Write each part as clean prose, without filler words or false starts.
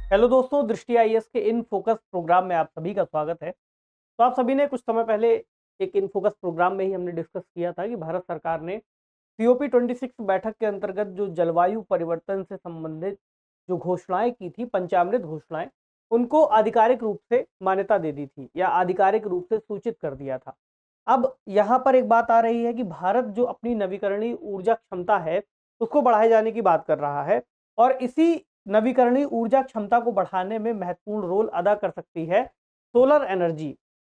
Hello दोस्तों, दृष्टि IAS के इन फोकस प्रोग्राम में आप सभी का स्वागत है। तो आप सभी ने कुछ समय पहले एक इन फोकस प्रोग्राम में ही हमने डिस्कस किया था कि भारत सरकार ने सीओपी 26 बैठक के अंतर्गत जो जलवायु परिवर्तन से संबंधित जो घोषणाएं की थी, पंचामृत घोषणाएं, उनको आधिकारिक रूप से मान्यता दे दी थी या आधिकारिक रूप से सूचित कर दिया था। अब यहाँ पर एक बात आ रही है कि भारत जो अपनी नवीकरणीय ऊर्जा क्षमता है उसको बढ़ाए जाने की बात कर रहा है और इसी नवीकरणीय ऊर्जा क्षमता को बढ़ाने में महत्वपूर्ण रोल अदा कर सकती है सोलर एनर्जी।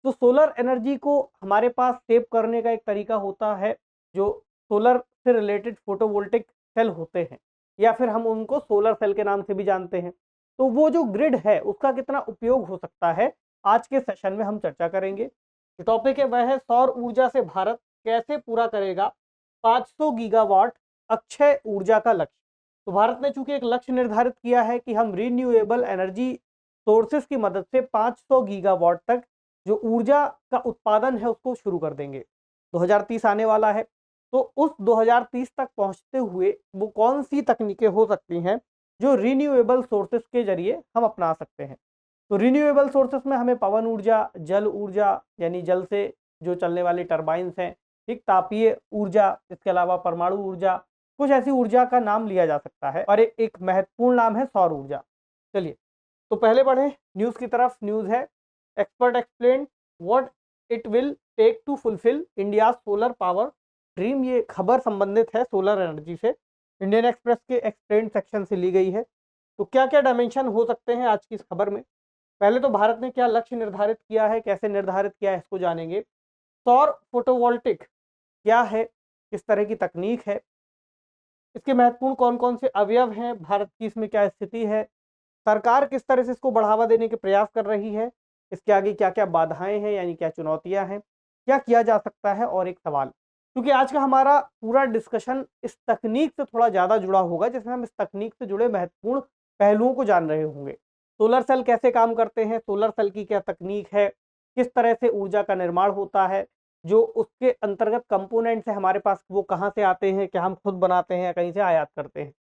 तो सोलर एनर्जी को हमारे पास सेव करने का एक तरीका होता है जो सोलर से रिलेटेड फोटोवोल्टिक सेल होते हैं या फिर हम उनको सोलर सेल के नाम से भी जानते हैं। तो वो जो ग्रिड है उसका कितना उपयोग हो सकता है, आज के सेशन में हम चर्चा करेंगे। जो टॉपिक है वह है सौर ऊर्जा से भारत कैसे पूरा करेगा 500 गीगावाट अक्षय ऊर्जा का लक्ष्य। तो भारत ने चूंकि एक लक्ष्य निर्धारित किया है कि हम रिन्यूएबल एनर्जी सोर्सेस की मदद से 500 गीगावाट तक जो ऊर्जा का उत्पादन है उसको शुरू कर देंगे। 2030 आने वाला है, तो उस 2030 तक पहुंचते हुए वो कौन सी तकनीकें हो सकती हैं जो रिन्यूएबल सोर्सेस के जरिए हम अपना सकते हैं। तो रिन्यूएबल सोर्सेस में हमें पवन ऊर्जा, जल ऊर्जा यानी जल से जो चलने वाले टरबाइंस हैं, ठीक, तापीय ऊर्जा, इसके अलावा परमाणु ऊर्जा, कुछ ऐसी ऊर्जा का नाम लिया जा सकता है और एक महत्वपूर्ण नाम है सौर ऊर्जा। चलिए, तो पहले बढ़े न्यूज की तरफ। न्यूज है expert explain what it will take to fulfil India solar power dream. ये खबर संबंधित है सोलर एनर्जी से, इंडियन एक्सप्रेस के एक्सप्लेन सेक्शन से ली गई है। तो क्या क्या डायमेंशन हो सकते हैं आज की इस खबर में। पहले तो भारत ने क्या लक्ष्य निर्धारित किया है, कैसे निर्धारित किया है, इसको जानेंगे। सौर फोटोवोल्टिक क्या है, किस तरह की तकनीक है, इसके महत्वपूर्ण कौन कौन से अवयव हैं, भारत की इसमें क्या स्थिति है, सरकार किस तरह से इसको बढ़ावा देने के प्रयास कर रही है, इसके आगे क्या क्या बाधाएं हैं यानी क्या चुनौतियां हैं, क्या किया जा सकता है, और एक सवाल। क्योंकि आज का हमारा पूरा डिस्कशन इस तकनीक से थोड़ा ज़्यादा जुड़ा होगा, जिसमें हम इस तकनीक से जुड़े महत्वपूर्ण पहलुओं को जान रहे होंगे। सोलर सेल कैसे काम करते हैं, सोलर सेल की क्या तकनीक है, किस तरह से ऊर्जा का निर्माण होता है, जो उसके अंतर्गत कंपोनेंट्स है हमारे पास वो कहाँ से आते हैं, क्या हम खुद बनाते हैं या कहीं से आयात करते हैं।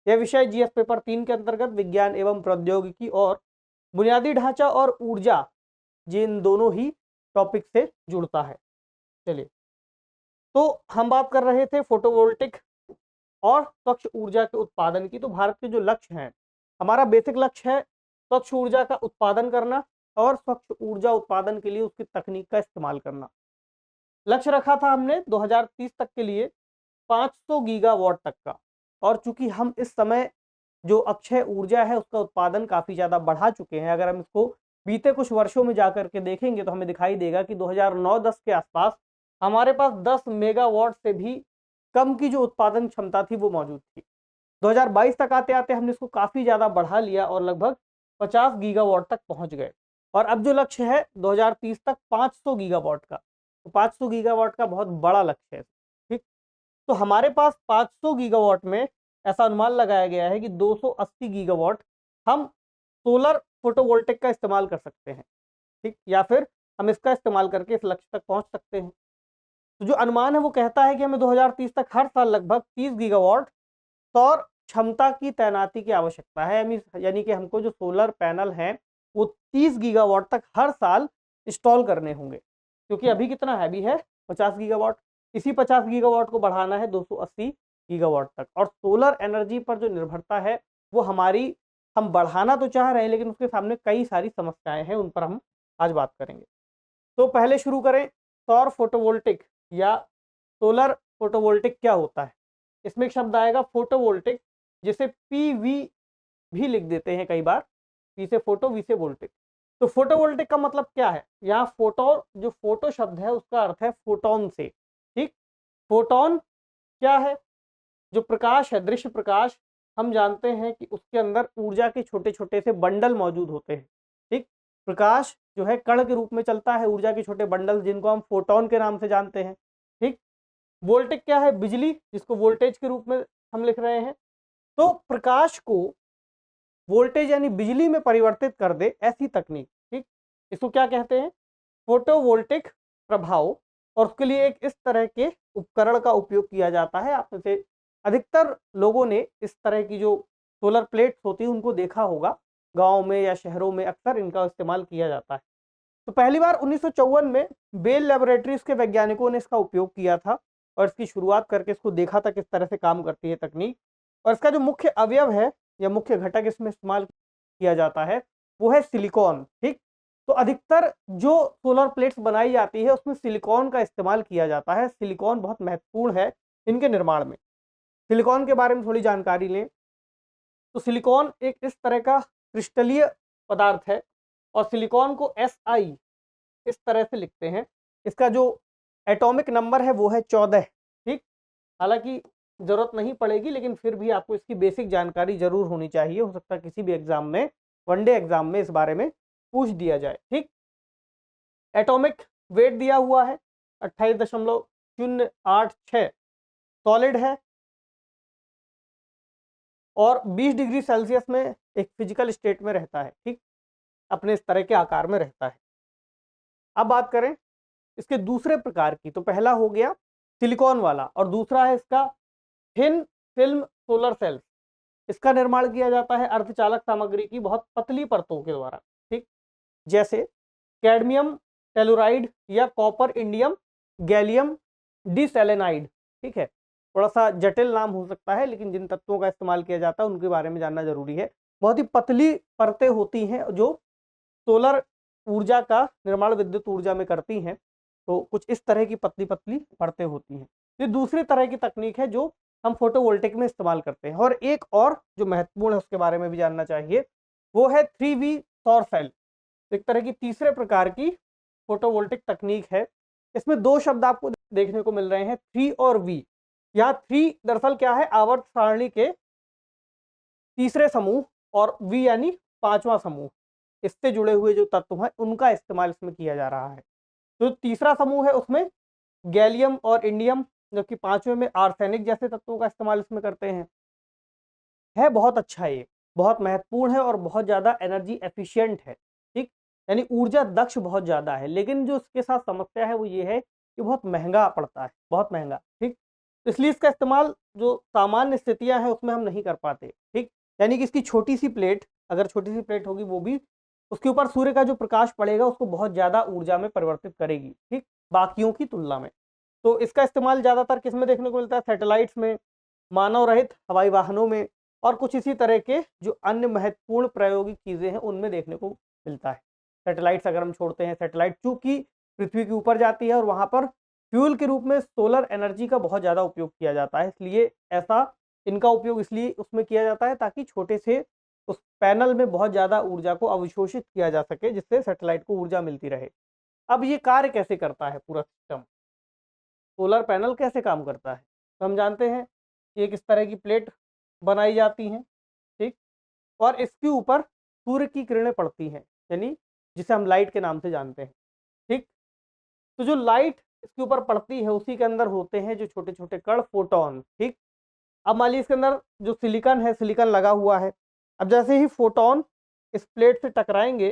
यह विषय जीएस पेपर 3 के अंतर्गत विज्ञान एवं प्रौद्योगिकी और बुनियादी ढांचा और ऊर्जा, जिन दोनों ही टॉपिक से जुड़ता है। चलिए, तो हम बात कर रहे थे फोटोवोल्टिक और स्वच्छ ऊर्जा के उत्पादन की। तो भारत के जो लक्ष्य हैं, हमारा बेसिक लक्ष्य है स्वच्छ ऊर्जा का उत्पादन करना और स्वच्छ ऊर्जा उत्पादन के लिए उसकी तकनीक का इस्तेमाल करना। लक्ष्य रखा था हमने 2030 तक के लिए 500 गीगावाट तक का। और चूंकि हम इस समय जो अक्षय ऊर्जा है उसका उत्पादन काफ़ी ज़्यादा बढ़ा चुके हैं, अगर हम इसको बीते कुछ वर्षों में जाकर के देखेंगे तो हमें दिखाई देगा कि 2009-10 के आसपास हमारे पास 10 मेगावाट से भी कम की जो उत्पादन क्षमता थी वो मौजूद थी। 2022 तक आते आते हमने इसको काफ़ी ज़्यादा बढ़ा लिया और लगभग 50 गीगावाट तक पहुंच गए। और अब जो लक्ष्य है 2030 तक 500 गीगावाट का, तो 500 गीगावाट का बहुत बड़ा लक्ष्य है। ठीक, तो हमारे पास 500 गीगावाट में ऐसा अनुमान लगाया गया है कि 280 गीगावाट हम सोलर फोटोवोल्टिक का इस्तेमाल कर सकते हैं। ठीक, या फिर हम इसका इस्तेमाल करके इस लक्ष्य तक पहुंच सकते हैं। तो जो अनुमान है वो कहता है कि हमें 2030 तक हर साल लगभग 30 गीगावाट सौर क्षमता की तैनाती की आवश्यकता है। यानी कि हमको जो सोलर पैनल हैं वो 30 गीगावाट तक हर साल इंस्टॉल करने होंगे, क्योंकि अभी कितना है, अभी है 50 गीगावाट। इसी 50 गीगावाट को बढ़ाना है 280 गीगावाट तक। और सोलर एनर्जी पर जो निर्भरता है वो हमारी, हम बढ़ाना तो चाह रहे हैं लेकिन उसके सामने कई सारी समस्याएं हैं, उन पर हम आज बात करेंगे। तो पहले शुरू करें, सौर फोटोवोल्टिक या सोलर फोटोवोल्टिक क्या होता है। इसमें एक शब्द आएगा फोटोवोल्टिक, जिसे पीवी भी लिख देते हैं कई बार, पी से फोटो, वी से वोल्टिक। तो फोटोवोल्टिक का मतलब क्या है, यहाँ फोटो, जो फोटो शब्द है उसका अर्थ है फोटोन से। ठीक, फोटोन क्या है, जो प्रकाश है, दृश्य प्रकाश, हम जानते हैं कि उसके अंदर ऊर्जा के छोटे छोटे से बंडल मौजूद होते हैं। ठीक, प्रकाश जो है कण के रूप में चलता है, ऊर्जा के छोटे बंडल जिनको हम फोटोन के नाम से जानते हैं। ठीक, वोल्टिक क्या है, बिजली, जिसको वोल्टेज के रूप में हम लिख रहे हैं। तो प्रकाश को वोल्टेज यानी बिजली में परिवर्तित कर दे ऐसी तकनीक। ठीक, इसको क्या कहते हैं, फोटोवोल्टिक प्रभाव। और उसके लिए एक इस तरह के उपकरण का उपयोग किया जाता है। आप में से अधिकतर लोगों ने इस तरह की जो सोलर प्लेट्स होती है उनको देखा होगा। गाँव में या शहरों में अक्सर इनका इस्तेमाल किया जाता है। तो पहली बार 1954 में बेल लैबोरेटरीज के वैज्ञानिकों ने इसका उपयोग किया था और इसकी शुरुआत करके इसको देखा था किस तरह से काम करती है तकनीक। और इसका जो मुख्य अवयव है या मुख्य घटक इसमें इस्तेमाल किया जाता है वो है सिलिकॉन। ठीक, तो अधिकतर जो सोलर प्लेट्स बनाई जाती है उसमें सिलिकॉन का इस्तेमाल किया जाता है। सिलिकॉन बहुत महत्वपूर्ण है इनके निर्माण में। सिलिकॉन के बारे में थोड़ी जानकारी लें तो सिलिकॉन एक इस तरह का क्रिस्टलीय पदार्थ है और सिलिकॉन को Si इस तरह से लिखते हैं। इसका जो एटॉमिक नंबर है वो है 14। ठीक, हालांकि जरूरत नहीं पड़ेगी लेकिन फिर भी आपको इसकी बेसिक जानकारी जरूर होनी चाहिए। हो सकता है किसी भी एग्जाम में, वनडे एग्जाम में इस बारे में पूछ दिया जाए। ठीक, एटॉमिक वेट दिया हुआ है 28.086 सॉलिड है और 20 डिग्री सेल्सियस में एक फिजिकल स्टेट में रहता है। ठीक, अपने इस तरह के आकार में रहता है। अब बात करें इसके दूसरे प्रकार की, तो पहला हो गया सिलिकॉन वाला और दूसरा है इसका थिन फिल्म सोलर सेल्स। इसका निर्माण किया जाता है अर्धचालक सामग्री की बहुत पतली परतों के द्वारा। ठीक, जैसे कैडमियम टेलुराइड या कॉपर इंडियम गैलियम डिसेलेनाइड। ठीक है, थोड़ा सा जटिल नाम हो सकता है लेकिन जिन तत्वों का इस्तेमाल किया जाता है उनके बारे में जानना जरूरी है। बहुत ही पतली परतें होती हैं जो सोलर ऊर्जा का निर्माण विद्युत ऊर्जा में करती हैं। तो कुछ इस तरह की पतली पतली परतें होती हैं। ये दूसरी तरह की तकनीक है जो हम फोटोवोल्टिक में इस्तेमाल करते हैं। और एक और जो महत्वपूर्ण है उसके बारे में भी जानना चाहिए वो है 3V सौर सेल। एक तरह की तीसरे प्रकार की फोटोवोल्टिक तकनीक है। इसमें दो शब्द आपको देखने को मिल रहे हैं, 3 और V। यहाँ 3 दरअसल क्या है, आवर्त सारणी के तीसरे समूह और V यानी पांचवा समूह, इससे जुड़े हुए जो तत्व हैं उनका इस्तेमाल इसमें किया जा रहा है। तो तीसरा समूह है उसमें गैलियम और इंडियम, जबकि पांचवें में आर्सेनिक जैसे तत्वों का इस्तेमाल इसमें करते हैं। है बहुत अच्छा, ये बहुत महत्वपूर्ण है और बहुत ज़्यादा एनर्जी एफिशिएंट है। ठीक, यानी ऊर्जा दक्ष बहुत ज़्यादा है। लेकिन जो इसके साथ समस्या है वो ये है कि बहुत महंगा पड़ता है, बहुत महंगा। ठीक, इसलिए इसका इस्तेमाल जो सामान्य स्थितियां हैं उसमें हम नहीं कर पाते। ठीक, यानी कि इसकी छोटी सी प्लेट, अगर छोटी सी प्लेट होगी वो भी उसके ऊपर सूर्य का जो प्रकाश पड़ेगा उसको बहुत ज़्यादा ऊर्जा में परिवर्तित करेगी। ठीक, बाकियों की तुलना में। तो इसका इस्तेमाल ज़्यादातर किस में देखने को मिलता है, सैटेलाइट्स में, मानव रहित हवाई वाहनों में और कुछ इसी तरह के जो अन्य महत्वपूर्ण प्रायोगिक चीज़ें हैं उनमें देखने को मिलता है। सैटेलाइट्स अगर हम छोड़ते हैं, सैटेलाइट चूंकि पृथ्वी के ऊपर जाती है और वहाँ पर फ्यूल के रूप में सोलर एनर्जी का बहुत ज़्यादा उपयोग किया जाता है, इसलिए ऐसा इनका उपयोग इसलिए उसमें किया जाता है ताकि छोटे से उस पैनल में बहुत ज़्यादा ऊर्जा को अवशोषित किया जा सके जिससे सैटेलाइट को ऊर्जा मिलती रहे। अब ये कार्य कैसे करता है पूरा सिस्टम, सोलर पैनल कैसे काम करता है, तो हम जानते हैं कि एक इस तरह की प्लेट बनाई जाती हैं। ठीक, और इसके ऊपर सूर्य की किरणें पड़ती हैं, यानी जिसे हम लाइट के नाम से जानते हैं। ठीक, तो जो लाइट इसके ऊपर पड़ती है उसी के अंदर होते हैं जो छोटे छोटे कण, फोटोन। ठीक, अब मान लीजिए इसके अंदर जो सिलिकॉन है, सिलिकॉन लगा हुआ है। अब जैसे ही फोटोन इस प्लेट से टकराएंगे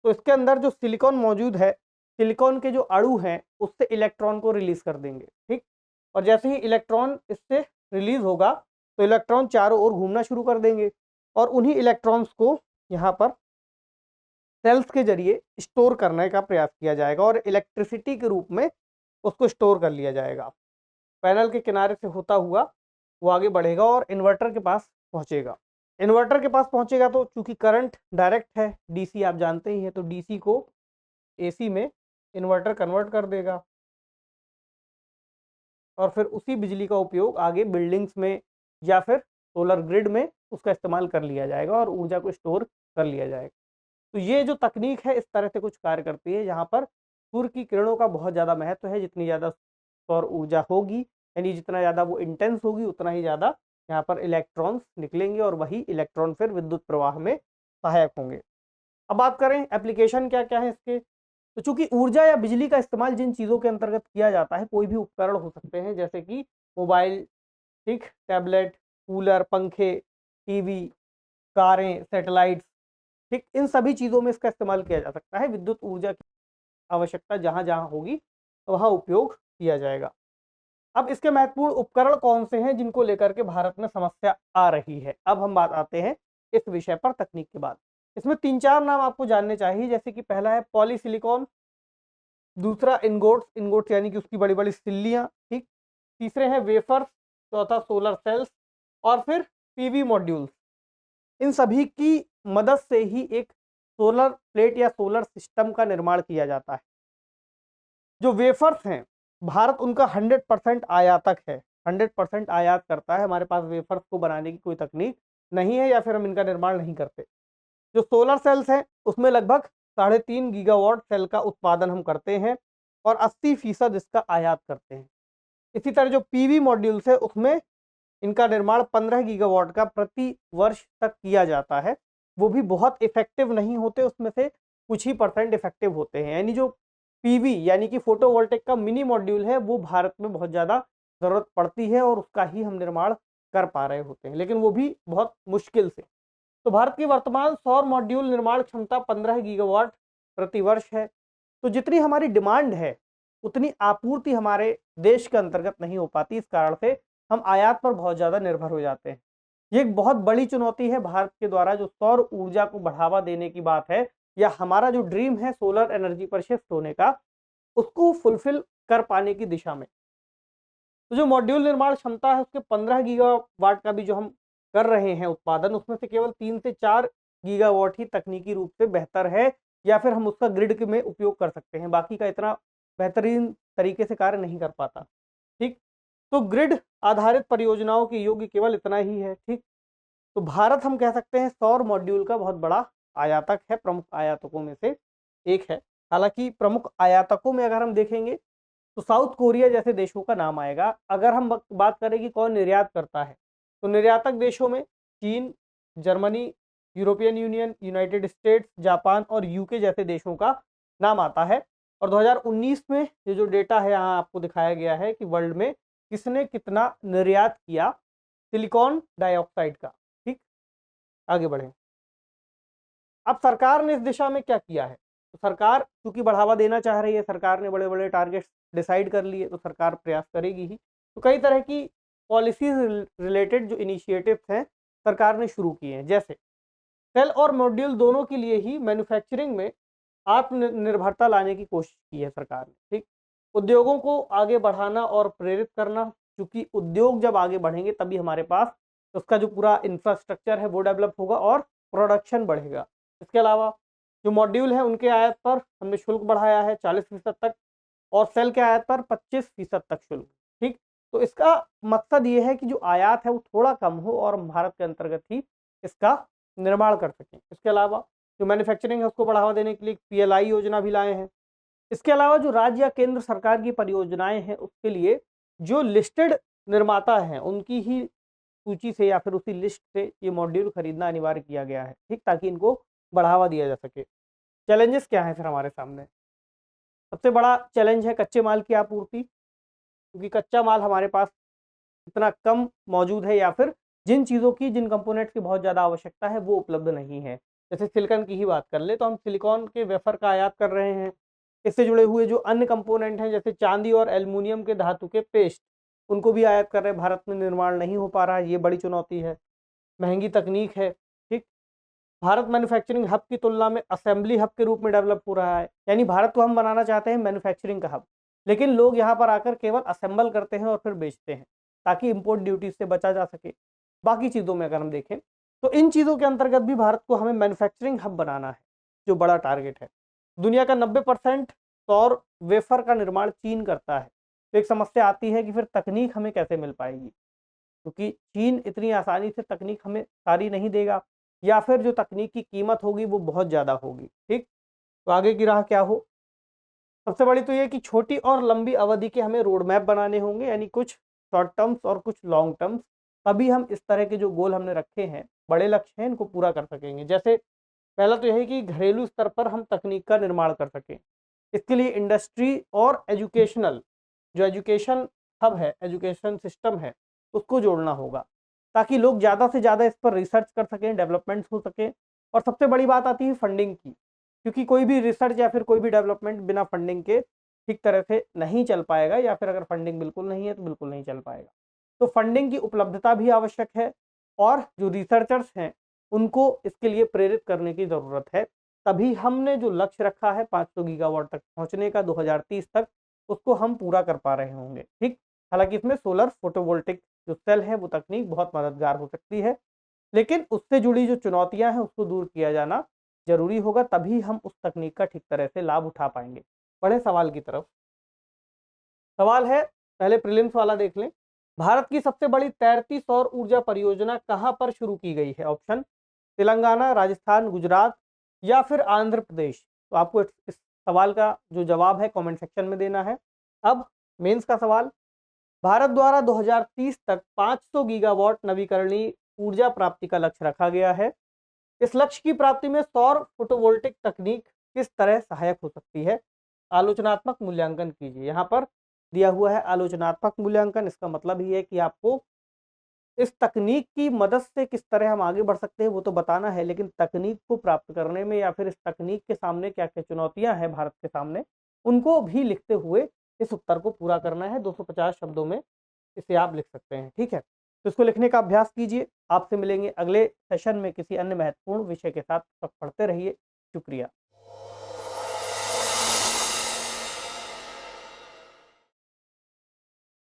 तो इसके अंदर जो सिलिकॉन मौजूद है, सिलिकॉन के जो अणु हैं उससे इलेक्ट्रॉन को रिलीज कर देंगे। ठीक, और जैसे ही इलेक्ट्रॉन इससे रिलीज होगा तो इलेक्ट्रॉन चारों ओर घूमना शुरू कर देंगे और उन्हीं इलेक्ट्रॉन्स को यहाँ पर सेल्स के जरिए स्टोर करने का प्रयास किया जाएगा और इलेक्ट्रिसिटी के रूप में उसको स्टोर कर लिया जाएगा। पैनल के किनारे से होता हुआ वो आगे बढ़ेगा और इन्वर्टर के पास पहुंचेगा। इन्वर्टर के पास पहुंचेगा तो चूंकि करंट डायरेक्ट है, डीसी आप जानते ही हैं, तो डीसी को एसी में इन्वर्टर कन्वर्ट कर देगा और फिर उसी बिजली का उपयोग आगे बिल्डिंग्स में या फिर सोलर ग्रिड में उसका इस्तेमाल कर लिया जाएगा और ऊर्जा को स्टोर कर लिया जाएगा। तो ये जो तकनीक है इस तरह से कुछ कार्य करती है, यहाँ पर सूर्य की किरणों का बहुत ज़्यादा महत्व है। जितनी ज़्यादा सौर ऊर्जा होगी यानी जितना ज़्यादा वो इंटेंस होगी उतना ही ज़्यादा यहाँ पर इलेक्ट्रॉन्स निकलेंगे और वही इलेक्ट्रॉन फिर विद्युत प्रवाह में सहायक होंगे। अब बात करें एप्लीकेशन क्या क्या है इसके, तो चूंकि ऊर्जा या बिजली का इस्तेमाल जिन चीज़ों के अंतर्गत किया जाता है, कोई भी उपकरण हो सकते हैं जैसे कि मोबाइल, ठीक, टैबलेट, कूलर, पंखे, टीवी, कारें, सैटेलाइट्स, ठीक, इन सभी चीज़ों में इसका इस्तेमाल किया जा सकता है। विद्युत ऊर्जा की आवश्यकता जहाँ जहाँ होगी वहाँ उपयोग किया जाएगा। अब इसके महत्वपूर्ण उपकरण कौन से हैं जिनको लेकर के भारत में समस्या आ रही है, अब हम बात आते हैं इस विषय पर तकनीक के बाद। इसमें 3-4 नाम आपको जानने चाहिए, जैसे कि पहला है पॉलीसिलिकॉन, दूसरा इनगोट्स, इनगोट्स यानी कि उसकी बड़ी बड़ी सिल्लियाँ, ठीक। तीसरे हैं वेफर्स, चौथा सोलर सेल्स और फिर पीवी मॉड्यूल्स। इन सभी की मदद से ही एक सोलर प्लेट या सोलर सिस्टम का निर्माण किया जाता है। जो वेफर्स हैं, भारत उनका 100% आयातक है, 100% आयात करता है। हमारे पास वेफर्स को बनाने की कोई तकनीक नहीं है या फिर हम इनका निर्माण नहीं करते। जो सोलर सेल्स हैं उसमें लगभग 3.5 गीगावाट सेल का उत्पादन हम करते हैं और 80% इसका आयात करते हैं। इसी तरह जो पीवी मॉड्यूल्स है उसमें इनका निर्माण 15 गीगावाट का प्रति वर्ष तक किया जाता है। वो भी बहुत इफेक्टिव नहीं होते, उसमें से कुछ ही % इफेक्टिव होते हैं। यानी जो पीवी यानी कि फोटोवोल्टेक का मिनी मॉड्यूल है वो भारत में बहुत ज़्यादा ज़रूरत पड़ती है और उसका ही हम निर्माण कर पा रहे होते हैं, लेकिन वो भी बहुत मुश्किल से। तो भारत की वर्तमान सौर मॉड्यूल निर्माण क्षमता 15 गीगावाट प्रति वर्ष है। तो जितनी हमारी डिमांड है उतनी आपूर्ति हमारे देश के अंतर्गत नहीं हो पाती, इस कारण से हम आयात पर बहुत ज़्यादा निर्भर हो जाते हैं। ये एक बहुत बड़ी चुनौती है भारत के द्वारा जो सौर ऊर्जा को बढ़ावा देने की बात है, या हमारा जो ड्रीम है सोलर एनर्जी पर शिफ्ट होने का, उसको फुलफिल कर पाने की दिशा में। तो जो मॉड्यूल निर्माण क्षमता है उसके 15 गीगावाट का भी जो हम कर रहे हैं उत्पादन, उसमें से केवल 3 से 4 गीगावाट ही तकनीकी रूप से बेहतर है या फिर हम उसका ग्रिड में उपयोग कर सकते हैं, बाकी का इतना बेहतरीन तरीके से कार्य नहीं कर पाता, ठीक। तो ग्रिड आधारित परियोजनाओं के योग्य केवल इतना ही है, ठीक। तो भारत हम कह सकते हैं सौर मॉड्यूल का बहुत बड़ा आयातक है, प्रमुख आयातकों में से एक है। हालांकि प्रमुख आयातकों में अगर हम देखेंगे तो साउथ कोरिया जैसे देशों का नाम आएगा। अगर हम बात करें कि कौन निर्यात करता है, तो निर्यातक देशों में चीन, Germany, European union, United states, Japan और यूके जैसे देशों का नाम आता है। और 2019 में ये जो डेटा है यहाँ आपको दिखाया गया है कि वर्ल्ड में किसने कितना निर्यात किया सिलिकॉन डाइऑक्साइड का, ठीक। आगे बढ़े। अब सरकार ने इस दिशा में क्या किया है, तो सरकार क्योंकि बढ़ावा देना चाह रही है, सरकार ने बड़े बड़े टारगेट्स डिसाइड कर लिए, तो सरकार प्रयास करेगी ही। तो कई तरह की पॉलिसीज रिलेटेड जो इनिशिएटिव्स हैं सरकार ने शुरू किए हैं, जैसे सेल और मॉड्यूल दोनों के लिए ही मैन्युफैक्चरिंग में आत्मनिर्भरता लाने की कोशिश की है सरकार ने, ठीक। उद्योगों को आगे बढ़ाना और प्रेरित करना, क्योंकि उद्योग जब आगे बढ़ेंगे तभी हमारे पास उसका जो पूरा इंफ्रास्ट्रक्चर है वो डेवलप होगा और प्रोडक्शन बढ़ेगा। इसके अलावा जो मॉड्यूल है उनके आयात पर हमने शुल्क बढ़ाया है 40% तक और सेल के आयात पर 25% तक शुल्क, ठीक। तो इसका मकसद ये है कि जो आयात है वो थोड़ा कम हो और हम भारत के अंतर्गत ही इसका निर्माण कर सकें। इसके अलावा जो मैन्युफैक्चरिंग है उसको बढ़ावा देने के लिए पीएलआई योजना भी लाए हैं। इसके अलावा जो राज्य या केंद्र सरकार की परियोजनाएं हैं उसके लिए जो लिस्टेड निर्माता हैं उनकी ही सूची से या फिर उसी लिस्ट से ये मॉड्यूल खरीदना अनिवार्य किया गया है, ठीक, ताकि इनको बढ़ावा दिया जा सके। चैलेंजेस क्या हैं फिर हमारे सामने? सबसे बड़ा चैलेंज है कच्चे माल की आपूर्ति, क्योंकि कच्चा माल हमारे पास इतना कम मौजूद है या फिर जिन चीज़ों की जिन कंपोनेंट्स की बहुत ज़्यादा आवश्यकता है वो उपलब्ध नहीं है। जैसे सिलिकॉन की ही बात कर ले तो हम सिलिकॉन के वेफर का आयात कर रहे हैं। इससे जुड़े हुए जो अन्य कंपोनेंट हैं जैसे चांदी और एल्युमिनियम के धातु के पेस्ट, उनको भी आयात कर रहे हैं। भारत में निर्माण नहीं हो पा रहा है, ये बड़ी चुनौती है। महंगी तकनीक है, ठीक। भारत मैन्युफैक्चरिंग हब की तुलना में असेंबली हब के रूप में डेवलप हो रहा है। यानी भारत को हम बनाना चाहते हैं मैन्युफैक्चरिंग का हब, लेकिन लोग यहाँ पर आकर केवल असेंबल करते हैं और फिर बेचते हैं ताकि इंपोर्ट ड्यूटी से बचा जा सके। बाकी चीज़ों में अगर हम देखें तो इन चीज़ों के अंतर्गत भी भारत को हमें मैन्युफैक्चरिंग हब बनाना है, जो बड़ा टारगेट है। दुनिया का 90% सौर वेफर का निर्माण चीन करता है। तो एक समस्या आती है कि फिर तकनीक हमें कैसे मिल पाएगी, क्योंकि चीन इतनी आसानी से तकनीक हमें सारी नहीं देगा या फिर जो तकनीक की कीमत होगी वो बहुत ज़्यादा होगी, ठीक। तो आगे की राह क्या हो? सबसे बड़ी तो ये कि छोटी और लंबी अवधि के हमें रोड मैप बनाने होंगे, यानी कुछ शॉर्ट टर्म्स और कुछ लॉन्ग टर्म्स, तभी हम इस तरह के जो गोल हमने रखे हैं, बड़े लक्ष्य हैं, इनको पूरा कर सकेंगे। जैसे पहला तो यह है कि घरेलू स्तर पर हम तकनीक का निर्माण कर सकें। इसके लिए इंडस्ट्री और एजुकेशनल जो एजुकेशन हब है, एजुकेशन सिस्टम है, उसको जोड़ना होगा ताकि लोग ज़्यादा से ज़्यादा इस पर रिसर्च कर सकें, डेवलपमेंट्स हो सकें। और सबसे बड़ी बात आती है फंडिंग की, क्योंकि कोई भी रिसर्च या फिर कोई भी डेवलपमेंट बिना फंडिंग के ठीक तरह से नहीं चल पाएगा, या फिर अगर फंडिंग बिल्कुल नहीं है तो बिल्कुल नहीं चल पाएगा। तो फंडिंग की उपलब्धता भी आवश्यक है और जो रिसर्चर्स हैं उनको इसके लिए प्रेरित करने की ज़रूरत है। तभी हमने जो लक्ष्य रखा है 500 गीगावाट तक पहुँचने का 2030 तक, उसको हम पूरा कर पा रहे होंगे, ठीक। हालाँकि इसमें सोलर फोटोवोल्टिक जो सेल है वो तकनीक बहुत मददगार हो सकती है, लेकिन उससे जुड़ी जो चुनौतियाँ हैं उसको दूर किया जाना ज़रूरी होगा, तभी हम उस तकनीक का ठीक तरह से लाभ उठा पाएँगे। बढ़ें सवाल की तरफ। सवाल है, पहले प्रीलिम्स वाला देख लें। भारत की सबसे बड़ी तैरती सौर ऊर्जा परियोजना कहाँ पर शुरू की गई है? ऑप्शन तेलंगाना, राजस्थान, गुजरात या फिर आंध्र प्रदेश। तो आपको इस सवाल का जो जवाब है कमेंट सेक्शन में देना है। अब मेंस का सवाल, भारत द्वारा 2030 तक 500 गीगावाट नवीकरणीय ऊर्जा प्राप्ति का लक्ष्य रखा गया है। इस लक्ष्य की प्राप्ति में सौर फोटोवोल्टिक तकनीक किस तरह सहायक हो सकती है? आलोचनात्मक मूल्यांकन कीजिए। यहाँ पर दिया हुआ है आलोचनात्मक मूल्यांकन, इसका मतलब ही है कि आपको इस तकनीक की मदद से किस तरह हम आगे बढ़ सकते हैं वो तो बताना है, लेकिन तकनीक को प्राप्त करने में या फिर इस तकनीक के सामने क्या-क्या चुनौतियाँ हैं भारत के सामने, उनको भी लिखते हुए इस उत्तर को पूरा करना है। 250 शब्दों में इसे आप लिख सकते हैं, ठीक है? तो इसको लिखने का अभ्यास कीजिए। आपसे मिलेंगे अगले सेशन में किसी अन्य महत्वपूर्ण विषय के साथ। तब तक पढ़ते रहिए। शुक्रिया।